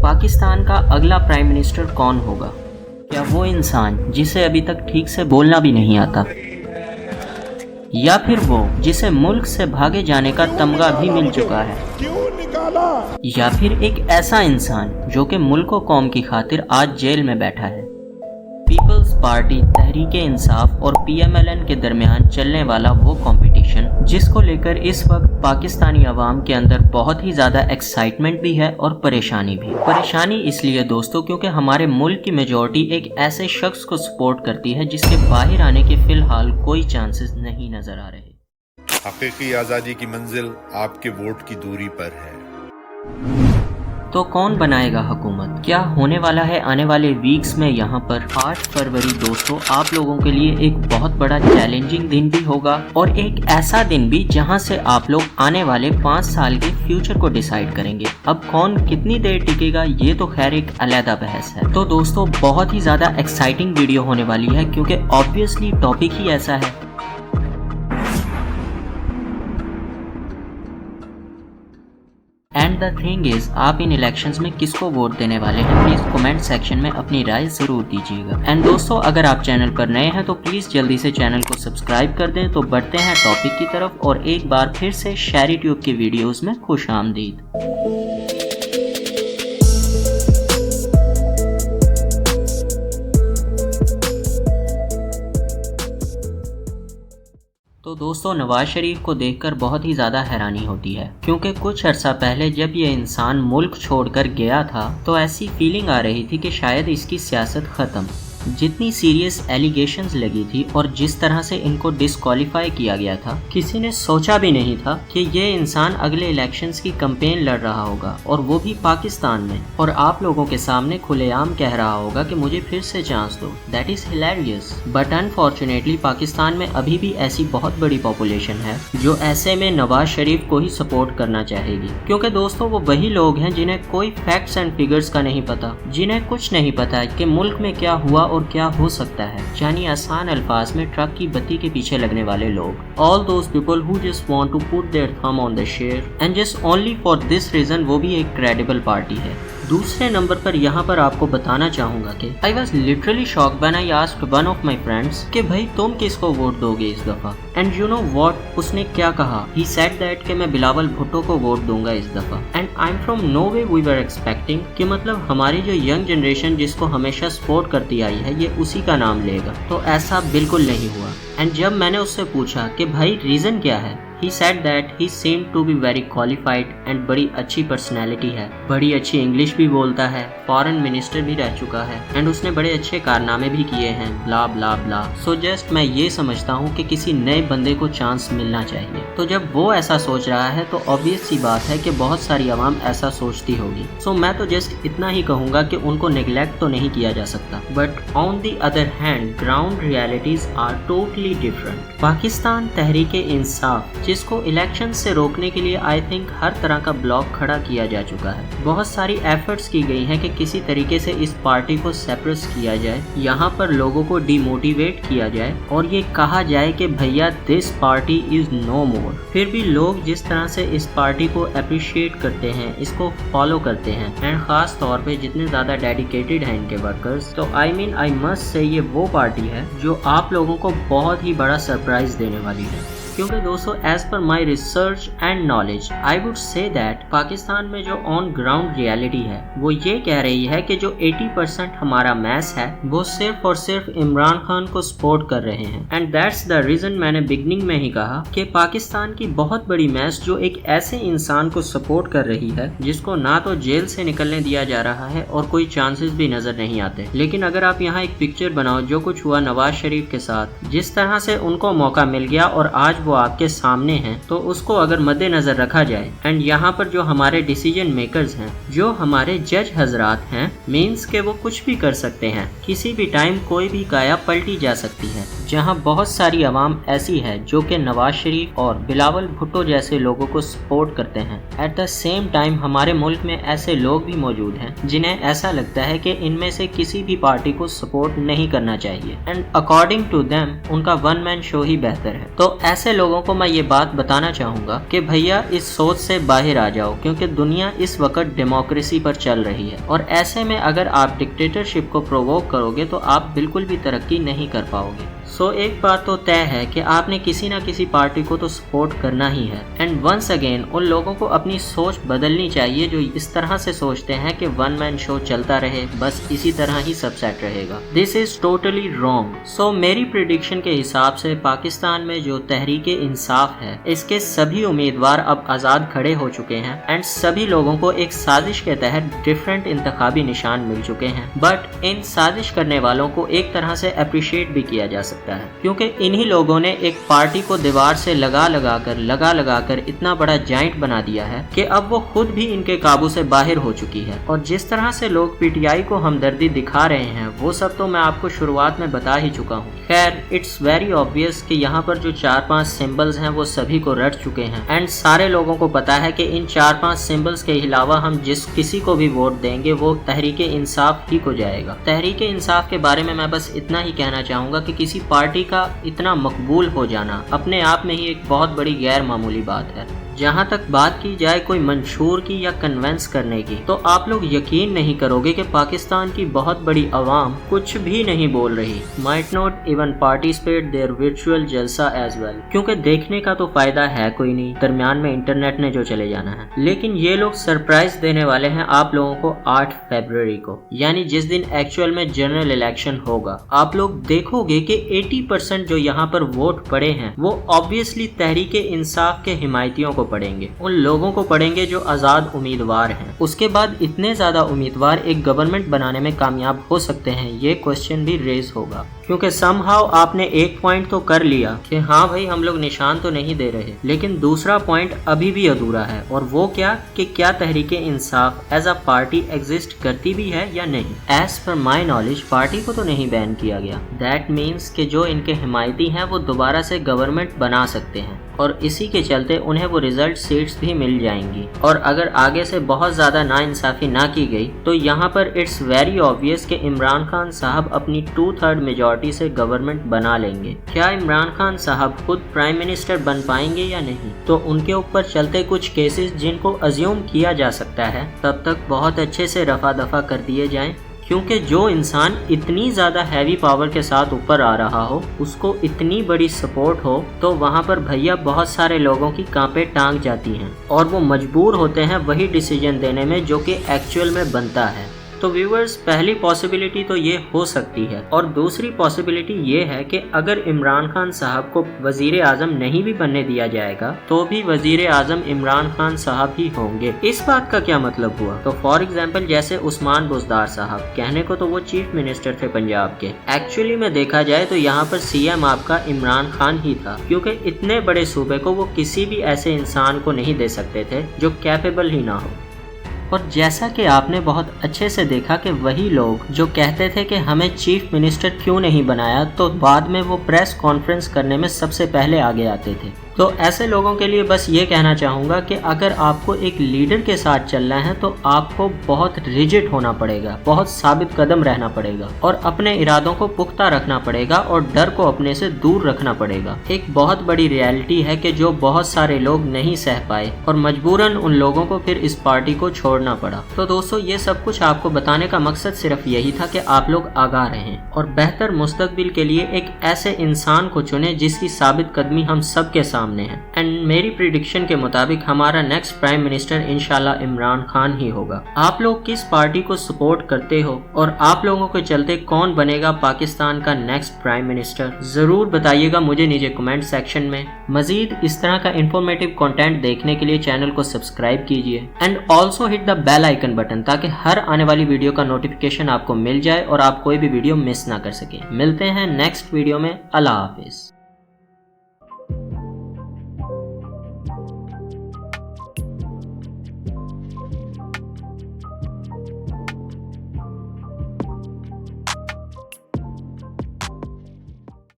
पाकिस्तान का अगला prime minister कौन होगा? क्या वो इंसान जिसे अभी तक ठीक से बोलना भी नहीं आता, या फिर वो जिसे मुल्क से भागे जाने का तमगा भी मिल चुका है, या फिर एक ऐसा इंसान जो कि मुल्क व कौम की खातिर आज जेल में बैठा है? पीपल्स पार्टी तहरीके इंसाफ और पीएमएलएन के दरमियान चलने वाला वो कंपटीशन जिसको लेकर इस वक्त पाकिस्तानी अवाम के अंदर बहुत ही ज़्यादा एक्साइटमेंट भी है और परेशानी भी। परेशानी इसलिए दोस्तों क्योंकि हमारे मुल्क की मेजॉरिटी एक ऐसे शख्स को सपोर्ट करती है जिसके बाहर आने के फिलहाल कोई चांसेस नहीं नजर आ रहे। हकीकी आज़ादी की मंजिल आपके वोट की दूरी पर है। तो कौन बनाएगा हुकूमत? क्या होने वाला है आने वाले वीक्स में? यहाँ पर 8 फरवरी दोस्तों आप लोगों के लिए एक बहुत बड़ा चैलेंजिंग दिन भी होगा और एक ऐसा दिन भी जहाँ से आप लोग आने वाले 5 साल के फ्यूचर को डिसाइड करेंगे। अब कौन कितनी देर टिकेगा ये तो खैर एक अलग बहस है। तो दोस्तों बहुत ही ज़्यादा एक्साइटिंग वीडियो होने वाली है क्योंकि ऑब्वियसली टॉपिक ही ऐसा है। एंड द थिंग इज आप इन इलेक्शंस में किसको वोट देने वाले हैं प्लीज कमेंट सेक्शन में अपनी राय जरूर दीजिएगा। एंड दोस्तों अगर आप चैनल पर नए हैं तो प्लीज जल्दी से चैनल को सब्सक्राइब कर दें। तो बढ़ते हैं टॉपिक की तरफ और एक बार फिर से शहरी ट्यूब की वीडियोस में खुश आमदीद। तो दोस्तों नवाज शरीफ को देखकर बहुत ही ज़्यादा हैरानी होती है क्योंकि कुछ अर्सा पहले जब ये इंसान मुल्क छोड़कर गया था तो ऐसी फीलिंग आ रही थी कि शायद इसकी सियासत ख़त्म। जितनी सीरियस एलिगेशंस लगी थी और जिस तरह से इनको डिस्क्वालीफाई किया गया था किसी ने सोचा भी नहीं था कि ये इंसान अगले इलेक्शंस की कैंपेन लड़ रहा होगा और वो भी पाकिस्तान में, और आप लोगों के सामने खुलेआम कह रहा होगा कि मुझे फिर से चांस दो। That is hilarious. But unfortunately Pakistan में अभी भी ऐसी बहुत बड़ी पॉपुलेशन है जो ऐसे में नवाज शरीफ को ही सपोर्ट करना चाहेगी क्योंकि दोस्तों वो वही लोग हैं जिन्हें कोई फैक्ट्स एंड फिगर्स का नहीं पता, जिन्हें कुछ नहीं पता कि मुल्क में क्या हुआ और क्या हो सकता है। यानी आसान अल्फाज में ट्रक की बत्ती के पीछे लगने वाले लोग। All those people who just want to put their thumb on the share and just only for this reason वो भी एक क्रेडिबल पार्टी है। दूसरे नंबर पर यहाँ पर आपको बताना चाहूँगा कि I was literally shocked when I asked one of my friends कि भाई तुम किसको वोट दोगे इस दफ़ा। एंड यू नो व्हाट, उसने क्या कहा? ही सेड दैट कि मैं बिलावल भुट्टो को वोट दूंगा इस दफ़ा। And I am from no way we were expecting कि मतलब हमारी जो यंग जनरेशन जिसको हमेशा सपोर्ट करती आई है ये उसी का नाम लेगा, तो ऐसा बिल्कुल नहीं हुआ। एंड जब मैंने उससे पूछा कि भाई रीज़न क्या है, he said that he seemed to be very qualified and बड़ी अच्छी पर्सनैलिटी है, बड़ी अच्छी इंग्लिश भी बोलता है, फॉरेन मिनिस्टर भी रह चुका है एंड उसने बड़े अच्छे कारनामे भी किए हैं, ब्ला ब्ला ब्ला। सो जस्ट मैं ये समझता हूँ कि किसी नए बंदे को चांस मिलना चाहिए। तो जब वो ऐसा सोच रहा है तो ऑब्वियस सी बात है कि बहुत सारी आवाम ऐसा सोचती होगी। सो मैं तो जस्ट इतना ही कहूँगा कि उनको निगलेक्ट तो नहीं किया जा सकता, but on the other hand ground realities are totally different. Pakistan Tehreek-e Insaf जिसको इलेक्शन से रोकने के लिए आई थिंक हर तरह का ब्लॉक खड़ा किया जा चुका है, बहुत सारी एफर्ट्स की गई हैं कि किसी तरीके से इस पार्टी को सेपरेट किया जाए, यहाँ पर लोगों को डिमोटिवेट किया जाए और ये कहा जाए कि भैया दिस पार्टी इज नो मोर। फिर भी लोग जिस तरह से इस पार्टी को अप्रिशिएट करते हैं, इसको फॉलो करते हैं एंड खास तौर पे जितने ज़्यादा डेडिकेटेड हैं इनके वर्कर्स, तो आई मस्ट से ये वो पार्टी है जो आप लोगों को बहुत ही बड़ा सरप्राइज देने वाली है। क्योंकि दोस्तों as per my research and knowledge I would say that Pakistan में जो ऑन ग्राउंड रियलिटी है वो ये कह रही है कि जो 80% हमारा मैस है वो सिर्फ और सिर्फ इमरान खान को सपोर्ट कर रहे हैं। एंड दैट्स द रीजन मैंने बिगनिंग में ही कहा कि पाकिस्तान की बहुत बड़ी मैस जो एक ऐसे इंसान को सपोर्ट कर रही है जिसको ना तो जेल से निकलने दिया जा रहा है और कोई चांसेस भी नजर नहीं आते। लेकिन अगर आप यहाँ एक पिक्चर बनाओ जो कुछ हुआ नवाज शरीफ के साथ, जिस तरह से उनको मौका मिल गया और आज वो आपके सामने हैं, तो उसको अगर मद्देनजर रखा जाए एंड यहाँ पर जो हमारे डिसीजन मेकर्स हैं, जो हमारे जज हजरात हैं, मीन्स के वो कुछ भी कर सकते हैं, किसी भी टाइम कोई भी काया पलटी जा सकती है। जहाँ बहुत सारी आवाम ऐसी है जो कि नवाज शरीफ और बिलावल भुट्टो जैसे लोगों को सपोर्ट करते हैं, एट द सेम टाइम हमारे मुल्क में ऐसे लोग भी मौजूद हैं जिन्हें ऐसा लगता है कि इनमें से किसी भी पार्टी को सपोर्ट नहीं करना चाहिए एंड अकॉर्डिंग टू देम उनका वन मैन शो ही बेहतर है। तो ऐसे लोगों को मैं ये बात बताना चाहूँगा कि भैया इस सोच से बाहर आ जाओ, क्योंकि दुनिया इस वक्त डेमोक्रेसी पर चल रही है और ऐसे में अगर आप डिक्टेटरशिप को प्रोवोक करोगे तो आप बिल्कुल भी तरक्की नहीं कर पाओगे। सो एक बात तो तय है कि आपने किसी ना किसी पार्टी को तो सपोर्ट करना ही है। एंड वंस अगेन उन लोगों को अपनी सोच बदलनी चाहिए जो इस तरह से सोचते हैं कि वन मैन शो चलता रहे, बस इसी तरह ही सब सेट रहेगा। This is totally wrong. So मेरी प्रिडिक्शन के हिसाब से पाकिस्तान में जो तहरीके इंसाफ है, इसके सभी उम्मीदवार अब आज़ाद खड़े हो चुके हैं एंड सभी लोगों को एक साजिश के तहत डिफरेंट इंतखाबी निशान मिल चुके हैं। बट इन साजिश करने वालों को एक तरह से अप्रिशिएट भी किया जा सकता है, क्योंकि इन्हीं लोगों ने एक पार्टी को दीवार से लगा लगा कर इतना बड़ा जाइंट बना दिया है कि अब वो खुद भी इनके काबू से बाहर हो चुकी है। और जिस तरह से लोग पीटीआई को हमदर्दी दिखा रहे हैं वो सब तो मैं आपको शुरुआत में बता ही चुका हूँ। खैर इट्स वेरी ऑब्वियस कि यहाँ पर जो 4-5 सिंबल्स हैं वो सभी को रट चुके हैं एंड सारे लोगों को पता है कि इन 4-5 सिंबल्स के अलावा हम जिस किसी को भी वोट देंगे वो तहरीके इंसाफ ही को जाएगा। तहरीके इंसाफ के बारे में मैं बस इतना ही कहना चाहूँगा कि किसी पार्टी का इतना मकबूल हो जाना अपने आप में ही एक बहुत बड़ी गैर मामूली बात है। जहाँ तक बात की जाए कोई मंशूर की या कन्वेंस करने की, तो आप लोग यकीन नहीं करोगे कि पाकिस्तान की बहुत बड़ी आवाम कुछ भी नहीं बोल रही। Might not even participate their virtual जलसा एज वेल, क्योंकि देखने का तो फायदा है कोई नहीं, दरमियान में इंटरनेट ने जो चले जाना है। लेकिन ये लोग सरप्राइज देने वाले हैं आप लोगों को 8 फरवरी को, यानी जिस दिन एक्चुअल में जनरल इलेक्शन होगा। आप लोग देखोगे कि 80% जो यहाँ पर वोट पड़े हैं वो ऑब्वियसली तहरीके इंसाफ के हिमायतियों को पड़ेंगे, उन लोगों को पड़ेंगे जो आजाद उम्मीदवार हैं। उसके बाद इतने ज्यादा उम्मीदवार एक गवर्नमेंट बनाने में कामयाब हो सकते हैं, ये क्वेश्चन भी रेज होगा, क्योंकि समहाउ आपने एक पॉइंट तो कर लिया कि हाँ भाई हम लोग निशान तो नहीं दे रहे, लेकिन दूसरा पॉइंट अभी भी अधूरा है, और वो क्या कि क्या Tehreek-e Insaf as a party exist करती भी है या नहीं। As per my knowledge party को तो नहीं बैन किया गया। दैट मीन्स कि जो इनके हिमायती हैं वो दोबारा से गवर्नमेंट बना सकते हैं और इसी के चलते उन्हें वो रिजल्ट सीट्स भी मिल जाएंगी। और अगर आगे से बहुत ज़्यादा नाइंसाफ़ी ना की गई तो यहाँ पर इट्स वेरी ऑब्वियस कि इमरान खान साहब अपनी 2/3 मेजॉरिटी से गवर्नमेंट बना लेंगे। क्या इमरान खान साहब खुद प्राइम मिनिस्टर बन पाएंगे या नहीं, तो उनके ऊपर चलते कुछ केसेस जिनको अज्यूम किया जा सकता है तब तक बहुत अच्छे से रफा दफा कर दिए जाएं, क्योंकि जो इंसान इतनी ज़्यादा हैवी पावर के साथ ऊपर आ रहा हो, उसको इतनी बड़ी सपोर्ट हो, तो वहाँ पर भैया बहुत सारे लोगों की कांपे टांग जाती हैं और वो मजबूर होते हैं वही डिसीजन देने में जो कि एक्चुअल में बनता है। तो व्यूअर्स, पहली पॉसिबिलिटी तो ये हो सकती है, और दूसरी पॉसिबिलिटी ये है कि अगर इमरान खान साहब को वजीर आजम नहीं भी बनने दिया जाएगा तो भी वजीर आजम इमरान खान साहब ही होंगे। इस बात का क्या मतलब हुआ? तो फॉर एग्जाम्पल जैसे उस्मान बुज़दार साहब, कहने को तो वो चीफ मिनिस्टर थे पंजाब के, एक्चुअली में देखा जाए तो यहाँ पर CM आपका इमरान खान ही था, क्योंकि इतने बड़े सूबे को वो किसी भी ऐसे इंसान को नहीं दे सकते थे जो कैपेबल ही ना हो। और जैसा कि आपने बहुत अच्छे से देखा कि वही लोग जो कहते थे कि हमें चीफ मिनिस्टर क्यों नहीं बनाया, तो बाद में वो प्रेस कॉन्फ्रेंस करने में सबसे पहले आगे आते थे। तो ऐसे लोगों के लिए बस ये कहना चाहूँगा कि अगर आपको एक लीडर के साथ चलना है तो आपको बहुत रिजिड होना पड़ेगा, बहुत साबित कदम रहना पड़ेगा और अपने इरादों को पुख्ता रखना पड़ेगा और डर को अपने से दूर रखना पड़ेगा। एक बहुत बड़ी रियलिटी है कि जो बहुत सारे लोग नहीं सह पाए और मजबूरन उन लोगों को फिर इस पार्टी को छोड़ना पड़ा। तो दोस्तों, ये सब कुछ आपको बताने का मकसद सिर्फ यही था कि आप लोग आगाह रहें और बेहतर मुस्तकबिल के लिए एक ऐसे इंसान को चुने जिसकी साबित कदमी हम सबके सामने है। एंड मेरी प्रिडिक्शन के मुताबिक हमारा नेक्स्ट प्राइम मिनिस्टर इंशाल्लाह इमरान खान ही होगा। आप लोग किस पार्टी को सपोर्ट करते हो और आप लोगों के चलते कौन बनेगा पाकिस्तान का नेक्स्ट प्राइम मिनिस्टर, जरूर बताइएगा मुझे नीचे कमेंट सेक्शन में। मजीद इस तरह का इंफॉर्मेटिव कंटेंट देखने के लिए चैनल को सब्सक्राइब कीजिए and also hit the bell icon button, ताकि हर आने वाली वीडियो का नोटिफिकेशन आपको मिल जाए और आप कोई भी वीडियो मिस ना कर सके। मिलते हैं नेक्स्ट वीडियो में। अल्लाह हाफिज।